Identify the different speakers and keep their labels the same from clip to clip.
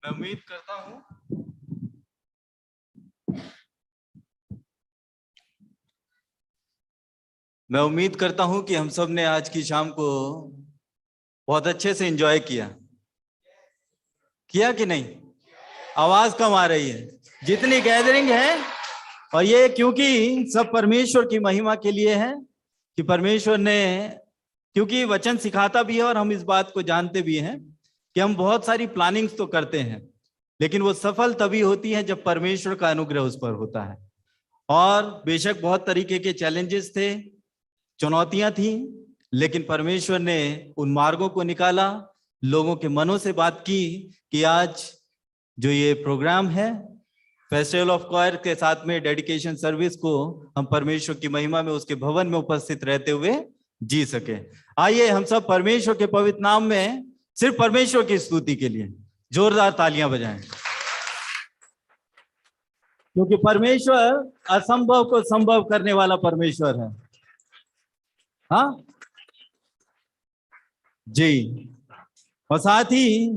Speaker 1: मैं उम्मीद करता हूं कि हम सब ने आज की शाम को बहुत अच्छे से एंजॉय किया कि नहीं। आवाज कम आ रही है जितनी गैदरिंग है, और ये क्योंकि सब परमेश्वर की महिमा के लिए है कि परमेश्वर ने, क्योंकि वचन सिखाता भी है और हम इस बात को जानते भी हैं कि हम बहुत सारी प्लानिंग्स तो करते हैं, लेकिन वो सफल तभी होती है जब परमेश्वर का अनुग्रह उस पर होता है। और बेशक बहुत तरीके के चैलेंजेस थे, चुनौतियां थी, लेकिन परमेश्वर ने उन मार्गों को निकाला, लोगों के मनों से बात की कि आज जो ये प्रोग्राम है फेस्टिवल ऑफ क्वायर के साथ में डेडिकेशन सर्विस को हम परमेश्वर की महिमा में उसके भवन में उपस्थित रहते हुए जी सके। आइए हम सब परमेश्वर के पवित्र नाम में सिर्फ परमेश्वर की स्तुति के लिए जोरदार तालियां बजाएं, क्योंकि परमेश्वर असंभव को संभव करने वाला परमेश्वर है। हाँ जी। और साथ ही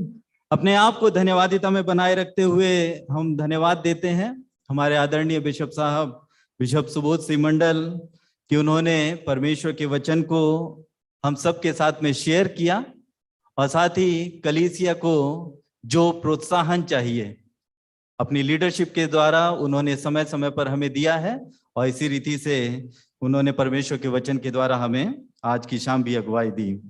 Speaker 1: अपने आप को धन्यवादिता में बनाए रखते हुए हम धन्यवाद देते हैं हमारे आदरणीय बिशप साहब, बिशप सुबोध सिंह मंडल, कि उन्होंने परमेश्वर के वचन को हम सबके साथ में शेयर किया, और साथ ही कलीसिया को जो प्रोत्साहन चाहिए अपनी लीडरशिप के द्वारा उन्होंने समय समय पर हमें दिया है, और इसी रीति से उन्होंने परमेश्वर के वचन के द्वारा हमें आज की शाम भी अगुवाई दी।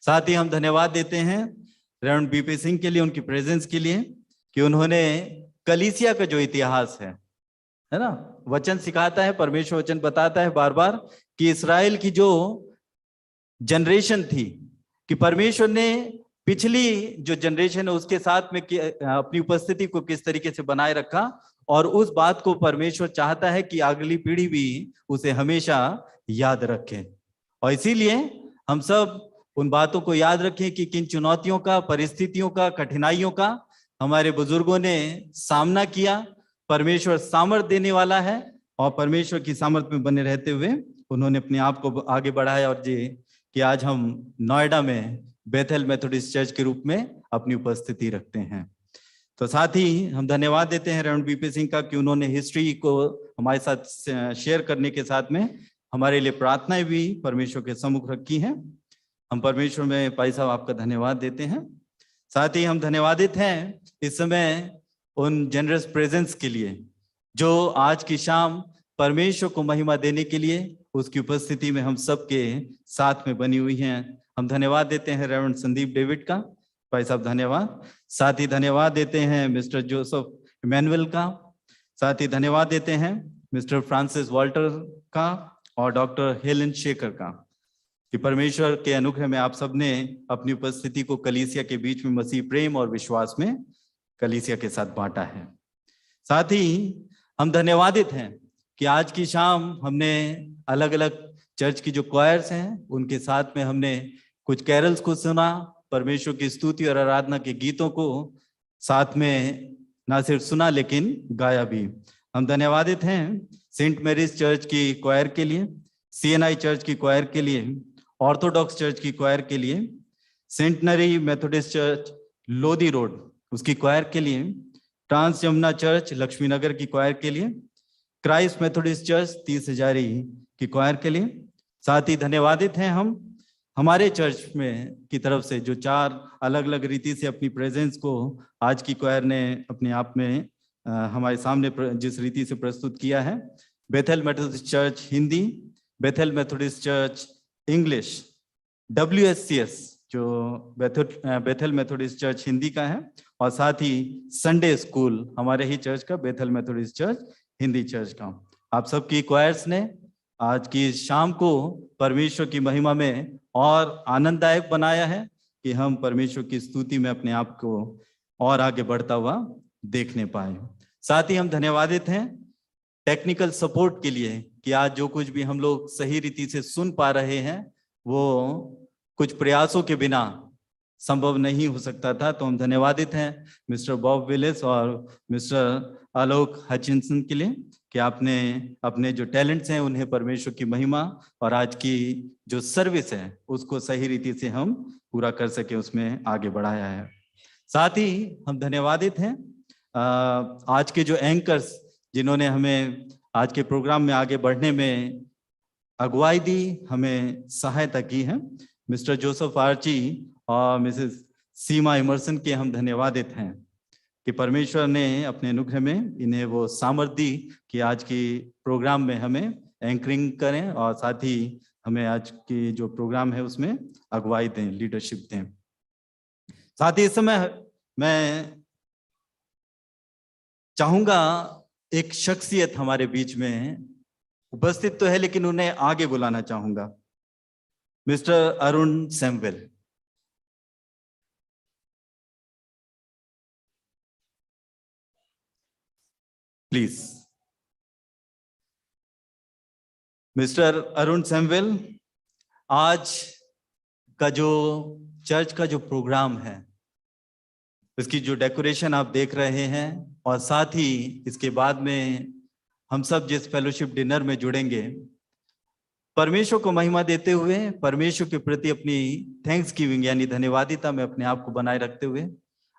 Speaker 1: साथ ही हम धन्यवाद देते हैं रेवरेंड बीपी सिंह के लिए, उनकी प्रेजेंस के लिए, कि उन्होंने कलीसिया का जो इतिहास है ना, वचन सिखाता है, परमेश्वर वचन बताता है बार बार कि इस्राएल की जो जनरेशन थी, कि परमेश्वर ने पिछली जो जनरेशन है उसके साथ में अपनी उपस्थिति को किस तरीके से बनाए रखा, और उस बात को परमेश्वर चाहता है कि अगली पीढ़ी भी उसे हमेशा याद रखे। और इसीलिए हम सब उन बातों को याद रखें कि किन चुनौतियों का, परिस्थितियों का, कठिनाइयों का हमारे बुजुर्गों ने सामना किया। परमेश्वर सामर्थ देने वाला है, और परमेश्वर की सामर्थ में बने रहते हुए उन्होंने अपने आप को आगे बढ़ाया, और जी कि आज हम नोएडा में बेथेल मेथोडिस्ट चर्च के रूप में अपनी उपस्थिति रखते हैं। तो साथ ही हम धन्यवाद देते हैं रेवरेंड बीपी सिंह का कि उन्होंने हिस्ट्री को हमारे साथ शेयर करने के साथ में हमारे लिए प्रार्थनाएं भी परमेश्वर के सम्मुख रखी हैं। हम परमेश्वर में भाई साहब आपका धन्यवाद देते हैं। साथ ही हम धन्यवादित हैं इस समय उन जनरस प्रेजेंस के लिए जो आज की शाम परमेश्वर को महिमा देने के लिए उसकी उपस्थिति में हम सबके साथ में बनी हुई हैं। हम धन्यवाद देते हैं रेवरेंड संदीप डेविड का, भाई साहब धन्यवाद। साथ ही धन्यवाद देते हैं मिस्टर जोसेफ इमैनुअल का, साथ ही धन्यवाद देते हैं मिस्टर फ्रांसिस वॉल्टर का और डॉक्टर हेलन शेखर का, कि परमेश्वर के अनुग्रह में आप सबने अपनी उपस्थिति को कलीसिया के बीच में मसीह प्रेम और विश्वास में कलीसिया के साथ बांटा है। साथ ही हम धन्यवादित हैं कि आज की शाम हमने अलग अलग चर्च की जो क्वायर्स हैं उनके साथ में हमने कुछ कैरल्स को सुना, परमेश्वर की स्तुति और आराधना के गीतों को साथ में ना सिर्फ सुना लेकिन गाया भी। हम धन्यवादित हैं सेंट मैरीज चर्च की क्वायर के लिए, CNI चर्च की क्वायर के लिए, ऑर्थोडॉक्स चर्च की क्वायर के लिए, centenary Methodist church Lodhi road उसकी क्वायर के लिए, ट्रांस यमुना चर्च लक्ष्मीनगर की क्वायर के लिए, क्राइस्ट मेथोडिस्ट चर्च 30 हजारी की क्वायर के लिए। साथ ही धन्यवादित हैं हम हमारे चर्च में की तरफ से जो 4 अलग अलग रीति से अपनी प्रेजेंस को आज की क्वायर ने अपने आप में हमारे सामने जिस रीति से प्रस्तुत किया है। Bethel Methodist church Hindi, Bethel Methodist church English, WSCS जो बेथेल मेथोडिस्ट चर्च हिंदी का है, और साथ ही संडे स्कूल हमारे ही चर्च का Bethel Methodist church Hindi church का। आप सबकी क्वायर्स ने आज की शाम को परमेश्वर की महिमा में और आनंददायक बनाया है कि हम परमेश्वर की स्तुति में अपने आप को और आगे बढ़ता हुआ देखने पाए। साथ ही हम धन्यवादित हैं टेक्निकल सपोर्ट के लिए कि आज जो कुछ भी हम लोग सही रीति से सुन पा रहे हैं वो कुछ प्रयासों के बिना संभव नहीं हो सकता था। तो हम धन्यवादित हैं मिस्टर बॉब विलिस और मिस्टर आलोक हचिंसन के लिए कि आपने अपने जो टैलेंट्स हैं उन्हें परमेश्वर की महिमा और आज की जो सर्विस है उसको सही रीति से हम पूरा कर सके उसमें आगे बढ़ाया है। साथ ही हम धन्यवादित हैं आज के जो एंकर्स जिन्होंने हमें आज के प्रोग्राम में आगे बढ़ने में अगुवाई दी, हमें सहायता की है। मिस्टर जोसेफ आर्ची और मिसेस सीमा इमर्सन के हम धन्यवादित हैं कि परमेश्वर ने अपने अनुग्रह में इन्हें वो सामर्थ्य दी कि आज की प्रोग्राम में हमें एंकरिंग करें और साथ ही हमें आज की जो प्रोग्राम है उसमें अगुवाई दें, लीडरशिप दें। साथ ही इस समय मैं चाहूंगा एक शख्सियत हमारे बीच में उपस्थित तो है लेकिन उन्हें आगे बुलाना चाहूंगा, mister Arun Samuel. Please mister Arun Samuel, आज का जो चर्च का जो प्रोग्राम है इसकी जो डेकोरेशन आप देख रहे हैं और साथ ही इसके बाद में हम सब जिस फेलोशिप डिनर में जुड़ेंगे, परमेश्वर को महिमा देते हुए, परमेश्वर के प्रति अपनी थैंक्स गिविंग यानी धन्यवादिता में अपने आप को बनाए रखते हुए,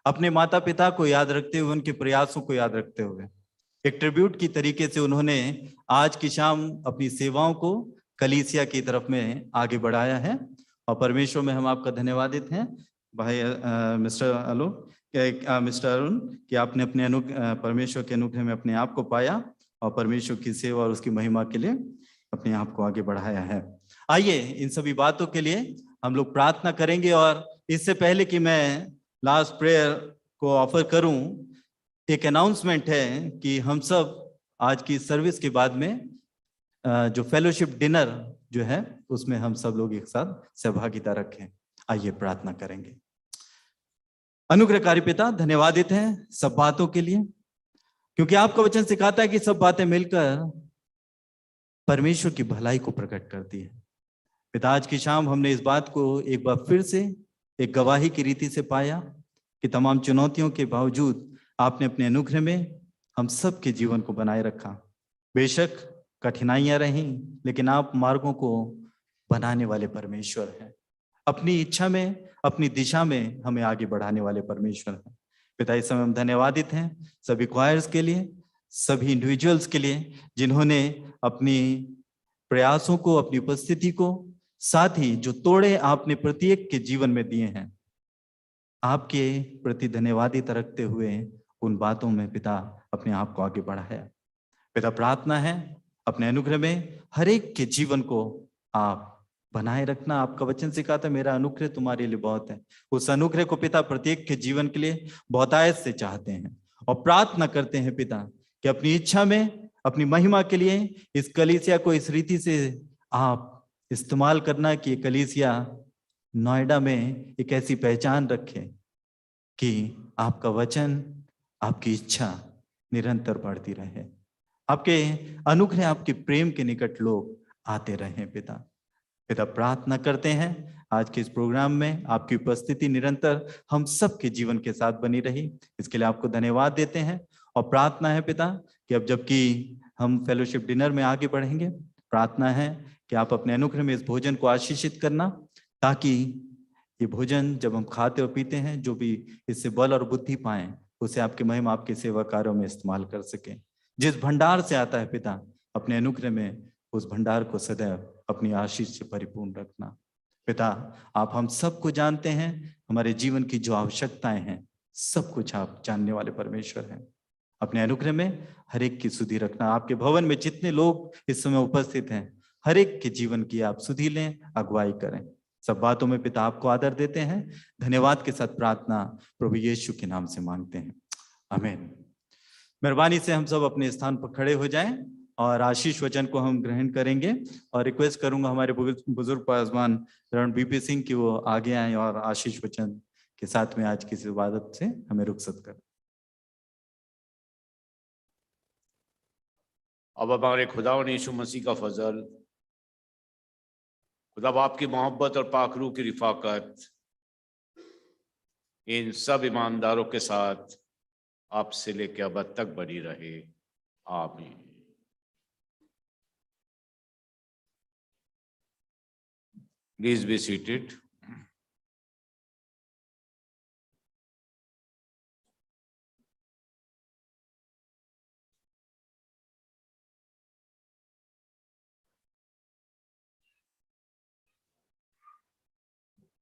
Speaker 1: अपने माता पिता को याद रखते हुए, उनके प्रयासों को याद रखते हुए एक ट्रिब्यूट की तरीके से उन्होंने आज की शाम अपनी सेवाओं को कलीसिया की तरफ में आगे बढ़ाया है और परमेश्वर में हम आपका धन्यवादित हैं भाई मिस्टर अरुण कि आपने अपने परमेश्वर के अनुग्रह में अपने आप को पाया और परमेश्वर की सेवा और उसकी महिमा के लिए अपने आप को आगे बढ़ाया है। आइए इन सभी बातों के लिए हम लोग प्रार्थना करेंगे और इससे पहले कि मैं लास्ट प्रेयर को ऑफर करूं, एक अनाउंसमेंट है कि हम सब आज की सर्विस के बाद में जो फेलोशिप डिनर जो है उसमें हम सब लोग एक साथ सहभागिता रखें। आइए प्रार्थना करेंगे। अनुग्रहकारी पिता, धन्यवादित हैं सब बातों के लिए, क्योंकि आपका वचन सिखाता है कि सब बातें मिलकर परमेश्वर की भलाई को प्रकट करती है। पिता, आज की शाम हमने इस बात को एक बार फिर से एक गवाही की रीति से पाया कि तमाम चुनौतियों के बावजूद आपने अपने अनुग्रह में हम सब के जीवन को बनाए रखा। बेशक कठिनाइयां रहीं, लेकिन आप मार्गों को बनाने वाले परमेश्वर हैं। अपनी इच्छा में, अपनी दिशा में हमें आगे बढ़ाने वाले परमेश्वर हैं। पिता, इस समय हम धन्यवादित हैं सभी क्वायर्स के लिए, सभी इंडिविजुअल्स के लिए जिन्होंने अपनी प्रयासों को, अपनी उपस्थिति को, साथ ही जो तोड़े आपने प्रत्येक के जीवन में दिए हैं, आपके प्रति धन्यवादिता रखते हुए उन बातों में पिता अपने आप को आगे बढ़ाया। पिता, प्रार्थना है अपने अनुग्रह में हर एक के जीवन को आप बनाए रखना। आपका वचन सिखाता है मेरा अनुग्रह तुम्हारे लिए बहुत है। उस अनुग्रह को पिता प्रत्येक के जीवन के लिए बहुतायत से चाहते हैं और प्रार्थना करते हैं पिता कि अपनी इच्छा में, अपनी महिमा के लिए इस कलीसिया को इस रीति से आप इस्तेमाल करना कि कलीसिया नोएडा में एक ऐसी पहचान रखे कि आपका वचन, आपकी इच्छा निरंतर बढ़ती रहे, आपके अनुग्रह, आपके प्रेम के निकट लोग आते रहे। पिता, प्रार्थना करते हैं आज के इस प्रोग्राम में आपकी उपस्थिति निरंतर हम सबके जीवन के साथ बनी रही, इसके लिए आपको धन्यवाद देते हैं। और प्रार्थना है पिता कि अब जबकि हम फेलोशिप डिनर में आगे बढ़ेंगे, प्रार्थना है कि आप अपने अनुग्रह में इस भोजन को आशीषित करना, ताकि ये भोजन जब हम खाते और पीते हैं, जो भी इससे बल और बुद्धि पाएं, उसे आपकी महिमा, आपके सेवा कार्यों में इस्तेमाल कर सकें। जिस भंडार से आता है पिता, अपने अनुग्रह में उस भंडार को सदैव अपनी आशीष से परिपूर्ण रखना। पिता, आप हम सबको जानते हैं, हमारे जीवन की जो आवश्यकताएं हैं सब कुछ आप जानने वाले परमेश्वर हैं। अपने अनुग्रह में हर एक की सुधि रखना। आपके भवन में जितने लोग इस समय उपस्थित हैं, हर एक के जीवन की आप सुधि लें, अगुवाई करें। सब बातों में पिता आपको आदर देते हैं। धन्यवाद के साथ प्रार्थना प्रभु यीशु के नाम से मांगते हैं, आमीन। मेहरबानी से हम सब अपने स्थान पर खड़े हो जाएं और आशीष वचन को हम ग्रहण करेंगे। और रिक्वेस्ट करूंगा हमारे बुजुर्ग पासवान रण बीपी सिंह की वो आगे आए और आशीष वचन के साथ में आज की इस इबादत से हमें रुखसत करें।
Speaker 2: अब हमारे खुदा और यीशु मसीह का फजल, खुदा बाप की मोहब्बत और पाक रूह की रिफाकत इन सब ईमानदारों के साथ आपसे लेकर अब तक बनी रहे, आमीन। Please be seated.